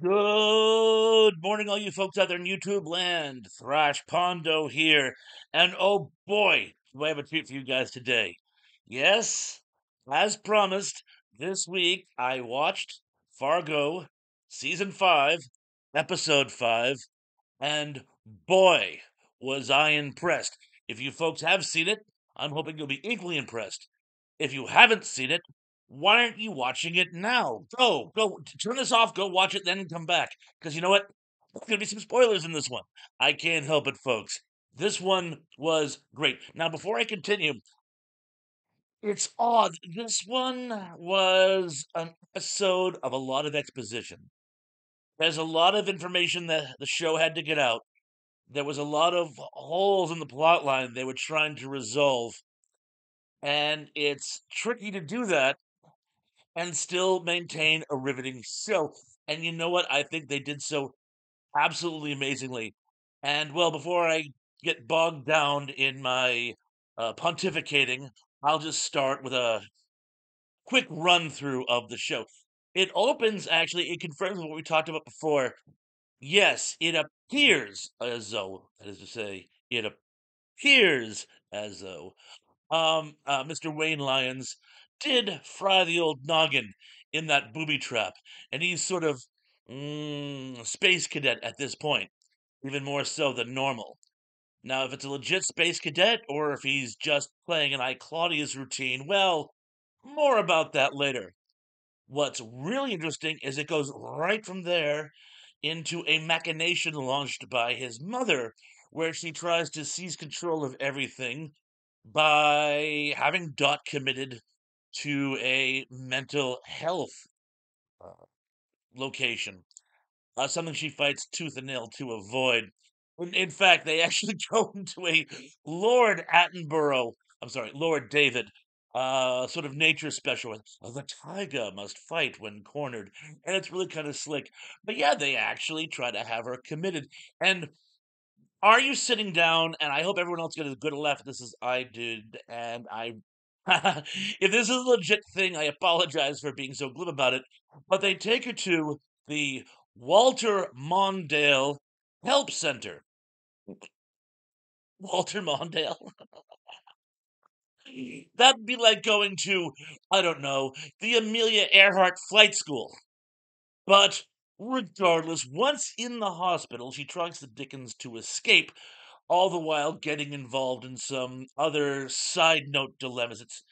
Good morning, all you folks out there in YouTube land. Thrash Pondo here. And oh boy, do I have a treat for you guys today. Yes, as promised, this week I watched Fargo Season 5, Episode 5, and boy, was I impressed. If you folks have seen it, I'm hoping you'll be equally impressed. If you haven't seen it, why aren't you watching it now? Go, turn this off, go watch it, then come back. Because you know what? There's going to be some spoilers in this one. I can't help it, folks. This one was great. Now, before I continue, it's odd. This one was an episode of a lot of exposition. There's a lot of information that the show had to get out. There was a lot of holes in the plot line they were trying to resolve, and it's tricky to do that and still maintain a riveting show. And you know what? I think they did so absolutely amazingly. And well, before I get bogged down in my pontificating, I'll just start with a quick run through of the show. It opens actually, it confirms what we talked about before. Yes, it appears as though, that is to say, it appears as though Mr. Wayne Lyons did fry the old noggin in that booby trap, and he's sort of space cadet at this point, even more so than normal. Now, if it's a legit space cadet or if he's just playing an Claudius routine, well, more about that later. What's really interesting is it goes right from there into a machination launched by his mother, where she tries to seize control of everything by having Dot committed to a mental health uh, location, something she fights tooth and nail to avoid. In fact, they actually go into a Lord Attenborough, I'm sorry, Lord David, sort of nature special. The tiger must fight when cornered, and it's really kind of slick. But yeah, they actually try to have her committed. And are you sitting down? And I hope everyone else got as good a laugh at this as I did. And I, if this is a legit thing, I apologize for being so glib about it. But they take her to the Walter Mondale Help Center. Walter Mondale. That'd be like going to, I don't know, the Amelia Earhart Flight School. But regardless, once in the hospital, she tries the Dickens to escape, all the while getting involved in some other side note dilemmas. It's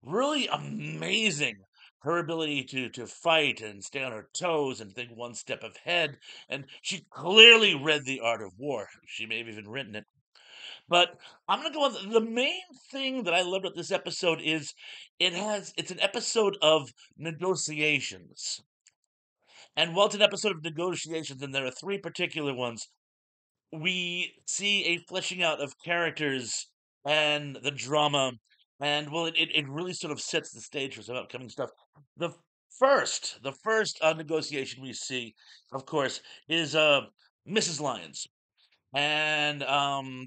really amazing. Her ability to fight and stay on her toes and think one step ahead. And she clearly read The Art of War. She may have even written it. But I'm gonna go on. The main thing that I loved about this episode is it's an episode of negotiations. And while it's an episode of negotiations, and there are three particular ones, we see a fleshing out of characters and the drama, and well, it really sort of sets the stage for some upcoming stuff. The the first negotiation we see, of course, is Mrs. Lyons, and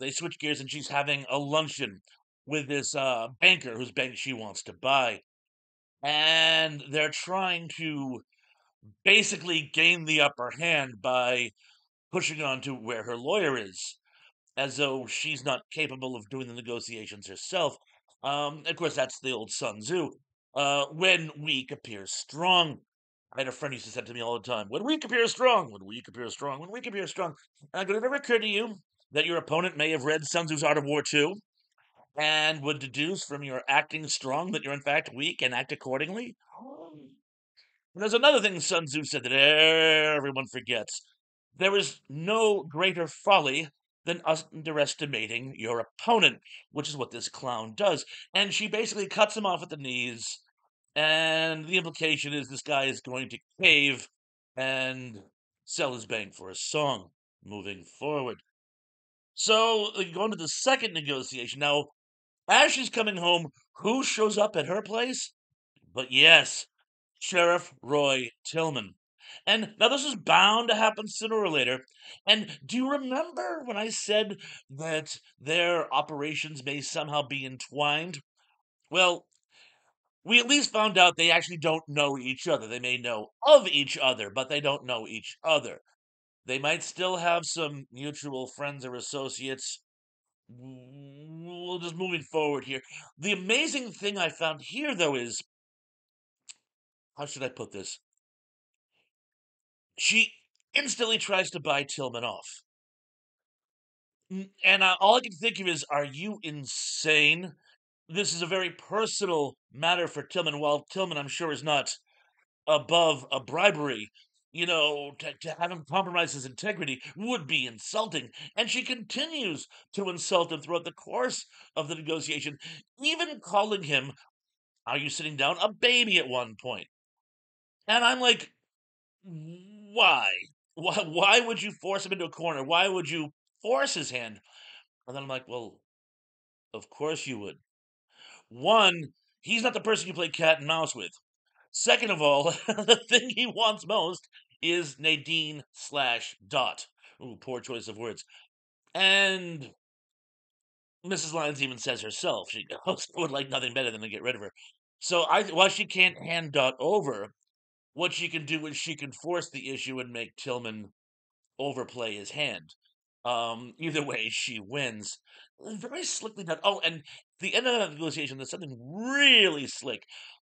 they switch gears, and she's having a luncheon with this banker whose bank she wants to buy, and they're trying to basically gain the upper hand by pushing on to where her lawyer is, as though she's not capable of doing the negotiations herself. Of course, that's the old Sun Tzu. When weak appears strong. I had a friend who used to say to me all the time, when weak appears strong, when weak appears strong, when weak appears strong. And could it ever occur to you that your opponent may have read Sun Tzu's Art of War too, and would deduce from your acting strong that you're in fact weak and act accordingly? And there's another thing Sun Tzu said that everyone forgets. There is no greater folly than underestimating your opponent, which is what this clown does. And she basically cuts him off at the knees, and the implication is this guy is going to cave and sell his bank for a song moving forward. So, going to the second negotiation. Now, as she's coming home, who shows up at her place? But yes, Sheriff Roy Tillman. And now this is bound to happen sooner or later. And do you remember when I said that their operations may somehow be entwined? Well, we at least found out they actually don't know each other. They may know of each other, but they don't know each other. They might still have some mutual friends or associates. Well, just moving forward here. The amazing thing I found here, though, is how should I put this? She instantly tries to buy Tillman off. And all I can think of is, are you insane? This is a very personal matter for Tillman. While Tillman, I'm sure, is not above a bribery, to have him compromise his integrity would be insulting. And she continues to insult him throughout the course of the negotiation, even calling him, are you sitting down, a baby at one point. And I'm like, why? Why would you force him into a corner? Why would you force his hand? And then I'm like, well, of course you would. One, he's not the person you play cat and mouse with. Second of all, the thing he wants most is Nadine slash Dot. Ooh, poor choice of words. And Mrs. Lyons even says herself, she goes, would like nothing better than to get rid of her. So while she can't hand Dot over, what she can do is she can force the issue and make Tillman overplay his hand. Either way, she wins. Very slickly done. Oh, and the end of that negotiation, there's something really slick.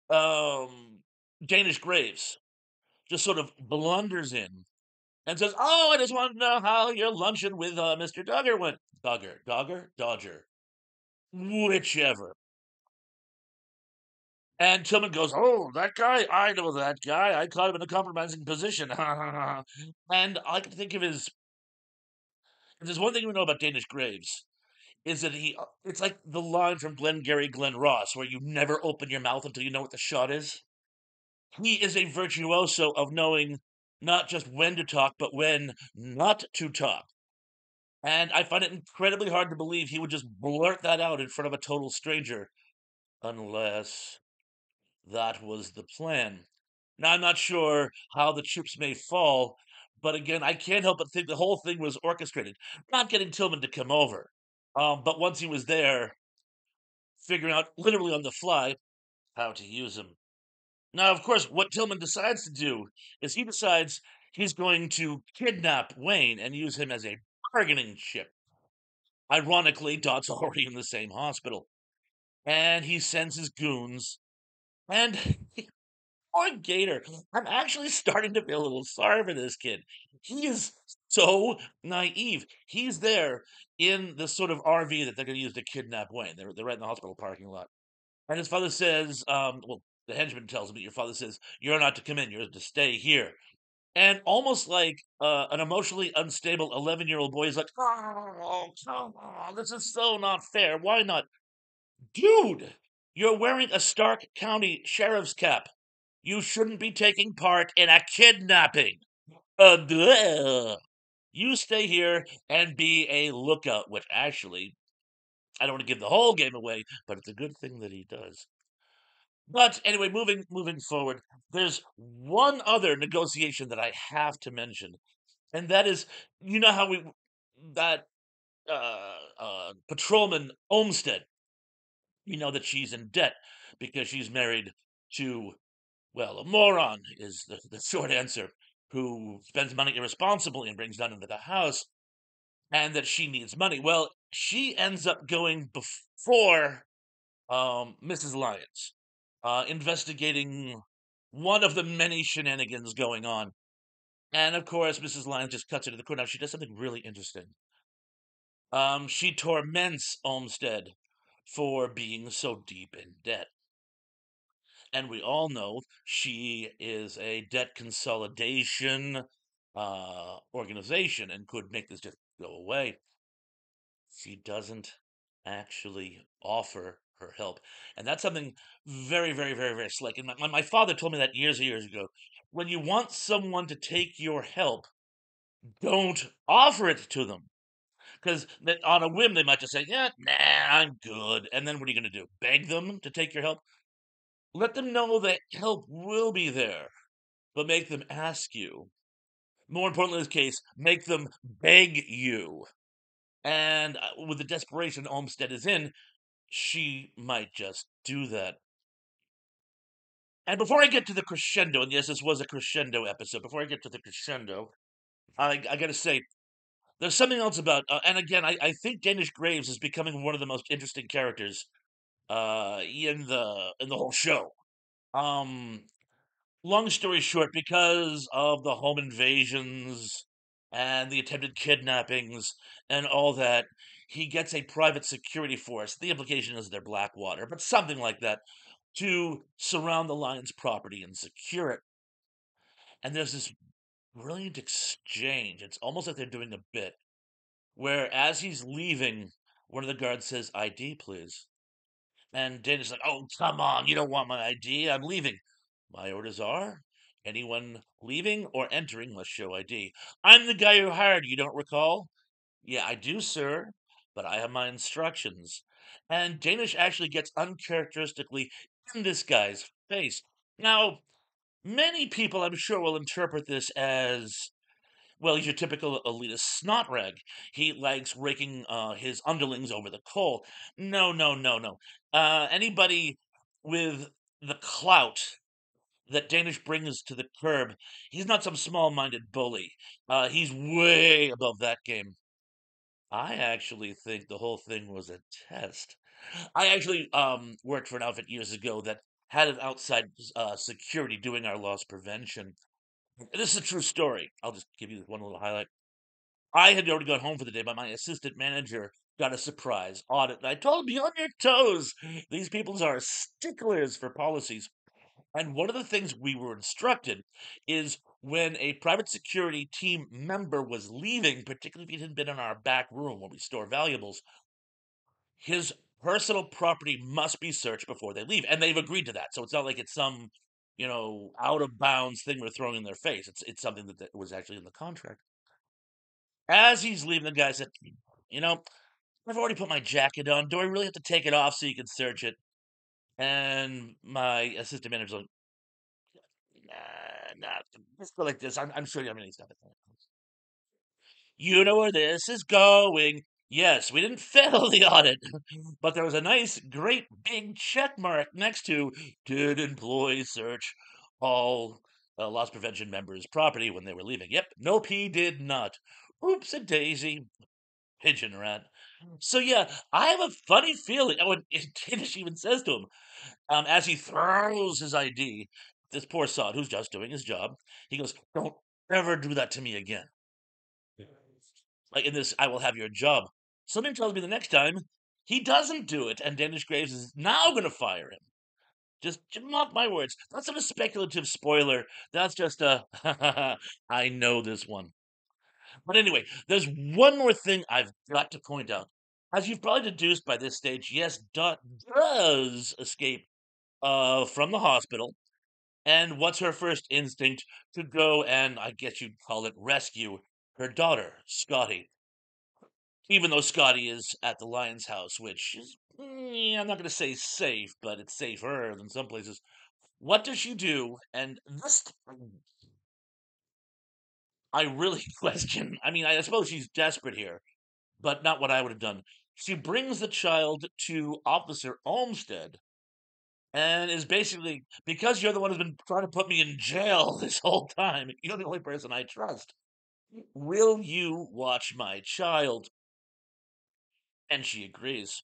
Um, Danish Graves just sort of blunders in and says, "Oh, I just want to know how your luncheon with Mr. Dogger went." Dodger, whichever. And Tillman goes, "Oh, that guy, I know that guy. I caught him in a compromising position." And all I can think of is, if there's one thing we know about Danish Graves, is that it's like the line from Glengarry Glen Ross, where you never open your mouth until you know what the shot is. He is a virtuoso of knowing not just when to talk, but when not to talk. And I find it incredibly hard to believe he would just blurt that out in front of a total stranger, unless that was the plan. Now, I'm not sure how the chips may fall, but again, I can't help but think the whole thing was orchestrated. Not getting Tillman to come over, but once he was there, figuring out literally on the fly how to use him. Now, of course, what Tillman decides to do is he decides he's going to kidnap Wayne and use him as a bargaining chip. Ironically, Dot's already in the same hospital. And he sends his goons. And poor Gator, I'm actually starting to feel a little sorry for this kid. He is so naive. He's there in this sort of RV that they're going to use to kidnap Wayne. They're right in the hospital parking lot. And his father says, well, the henchman tells him that your father says, you're not to come in, you're to stay here. And almost like an emotionally unstable 11-year-old boy is like, oh, come on, this is so not fair. Why not? Dude, you're wearing a Stark County sheriff's cap. You shouldn't be taking part in a kidnapping. Duh. You stay here and be a lookout, which actually, I don't want to give the whole game away, but it's a good thing that he does. But anyway, moving forward, there's one other negotiation that I have to mention, and that is, you know how we that patrolman Olmsted, you know that she's in debt because she's married to, well, a moron is the short answer, who spends money irresponsibly and brings none into the house, and that she needs money. Well, she ends up going before Mrs. Lyons, investigating one of the many shenanigans going on. And of course, Mrs. Lyons just cuts her to the quick. Now, she does something really interesting. She torments Olmsted for being so deep in debt. And we all know she is a debt consolidation organization and could make this just go away. She doesn't actually offer her help. And that's something very, very, very, very slick. And my father told me that years and years ago. When you want someone to take your help, don't offer it to them. Because on a whim, they might just say, yeah, nah, I'm good. And then what are you going to do? Beg them to take your help? Let them know that help will be there, but make them ask you. More importantly in this case, make them beg you. And with the desperation Olmsted is in, she might just do that. And before I get to the crescendo, and yes, this was a crescendo episode. Before I get to the crescendo, I got to say there's something else about, and again, I think Danish Graves is becoming one of the most interesting characters in the whole show. Um, Long story short, because of the home invasions and the attempted kidnappings and all that, he gets a private security force. The implication is they're Blackwater, but something like that, to surround the Lions property and secure it. And there's this brilliant exchange. It's almost like they're doing a bit where, as he's leaving, one of the guards says, "ID, please." And Dana's like, "Oh, come on, you don't want my ID. I'm leaving." "My orders are anyone leaving or entering must show ID." "I'm the guy who hired you, don't recall?" "Yeah, I do, sir, but I have my instructions." And Danish actually gets uncharacteristically in this guy's face. Now, many people, I'm sure, will interpret this as, well, he's your typical elitist snot rag. He likes raking his underlings over the coal. No, no, no, no. Anybody with the clout that Danish brings to the curb, he's not some small-minded bully. He's way above that game. I actually think the whole thing was a test. I actually worked for an outfit years ago that had an outside security doing our loss prevention. This is a true story. I'll just give you one little highlight. I had already gone home for the day, but my assistant manager got a surprise audit. And I told him, "Be on your toes. These people are sticklers for policies." And one of the things we were instructed is when a private security team member was leaving, particularly if he had been in our back room where we store valuables, his personal property must be searched before they leave. And they've agreed to that. So it's not like it's some, out of bounds thing we're throwing in their face. It's something that was actually in the contract. As he's leaving, the guy said, "You know, I've already put my jacket on. Do I really have to take it off so you can search it?" And my assistant manager's like, "Nah, nah, let's go like this. I'm sure you have any stuff." "You know where this is going." Yes, we didn't fail the audit, but there was a nice, great big check mark next to "Did employees search all loss prevention members' property when they were leaving?" Yep, nope, he did not. Oops a daisy. Pigeon rat. So yeah, I have a funny feeling. Oh, and Danish even says to him, as he throws his ID, this poor sod who's just doing his job, he goes, "Don't ever do that to me again. Like in this, I will have your job." Something tells me the next time he doesn't do it, and Danish Graves is now going to fire him. Just mark my words. That's not a speculative spoiler. That's just a, I know this one. But anyway, there's one more thing I've got to point out. As you've probably deduced by this stage, yes, Dot does escape from the hospital. And what's her first instinct? To go and, I guess you'd call it, rescue her daughter, Scotty. Even though Scotty is at the Lion's house, which is, I'm not going to say safe, but it's safer than some places. What does she do? And this, I really question. I mean, I suppose she's desperate here, but not what I would have done. She brings the child to Officer Olmsted and is basically, "Because you're the one who's been trying to put me in jail this whole time, you're the only person I trust. Will you watch my child?" And she agrees.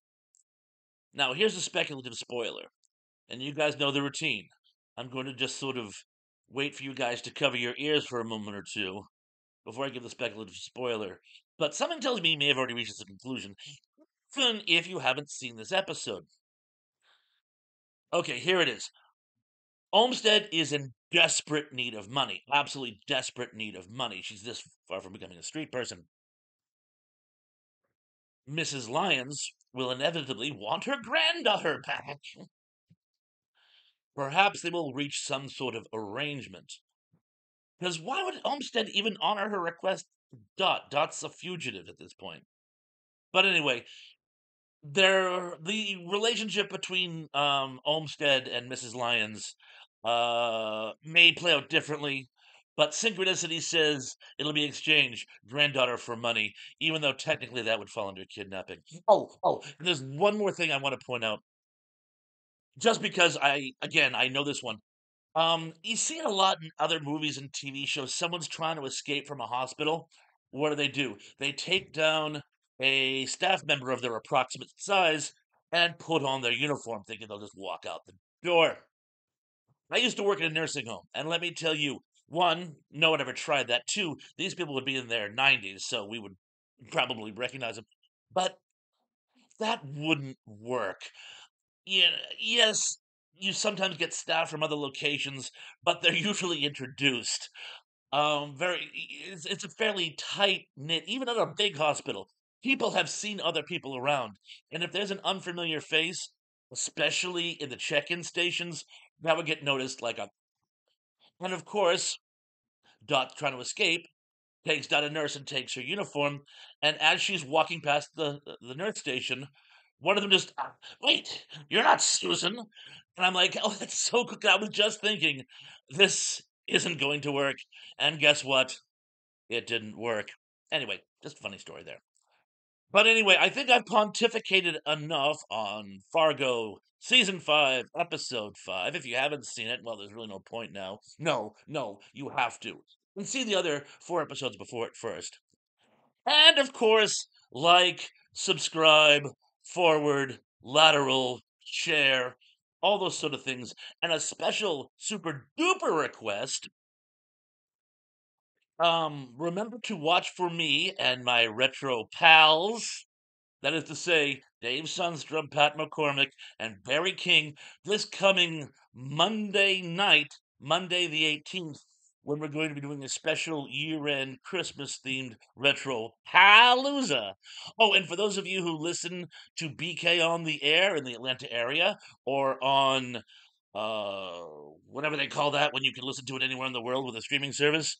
Now, here's a speculative spoiler, and you guys know the routine. I'm going to just sort of wait for you guys to cover your ears for a moment or two before I give the speculative spoiler. But something tells me you may have already reached this conclusion, even if you haven't seen this episode. Okay, here it is. Olmsted is in desperate need of money, absolutely desperate need of money. She's this far from becoming a street person. Mrs. Lyons will inevitably want her granddaughter back. Perhaps they will reach some sort of arrangement. Because why would Olmsted even honor her request? Dot's a fugitive at this point. But anyway, the relationship between Olmsted and Mrs. Lyons may play out differently, but synchronicity says it'll be exchange granddaughter for money, even though technically that would fall under kidnapping. Oh, and there's one more thing I want to point out. Just because I know this one. You see it a lot in other movies and TV shows. Someone's trying to escape from a hospital. What do? They take down a staff member of their approximate size and put on their uniform, thinking they'll just walk out the door. I used to work in a nursing home, and let me tell you, one, no one ever tried that. Two, these people would be in their 90s, so we would probably recognize them. But that wouldn't work. Yeah, yes, you sometimes get staff from other locations, but they're usually introduced. It's a fairly tight knit, even at a big hospital. People have seen other people around, and if there's an unfamiliar face, especially in the check-in stations, that would get noticed like a. And of course, Dot trying to escape takes down a nurse and takes her uniform. And as she's walking past the nurse station, one of them just, wait, you're not Susan. And I'm like, oh, that's so good. I was just thinking, this isn't going to work. And guess what? It didn't work. Anyway, just a funny story there. But anyway, I think I've pontificated enough on Fargo season 5, episode 5. If you haven't seen it, well, there's really no point now. No, no, you have to. And see the other 4 episodes before it first. And of course, like, subscribe, forward, lateral, share, all those sort of things. And a special super duper request. Remember to watch for me and my retro pals. That is to say, Dave Sundstrom, Pat McCormick, and Barry King this coming Monday night, Monday the 18th, when we're going to be doing a special year-end Christmas-themed retro palooza. Oh, and for those of you who listen to BK on the air in the Atlanta area, or on uh whatever they call that when you can listen to it anywhere in the world with a streaming service,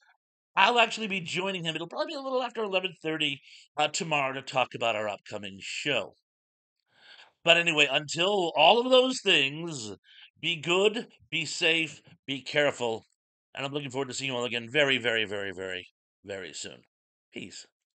I'll actually be joining him. It'll probably be a little after 11:30 tomorrow to talk about our upcoming show. But anyway, until all of those things, be good, be safe, be careful, and I'm looking forward to seeing you all again very, very, very, very, very soon. Peace.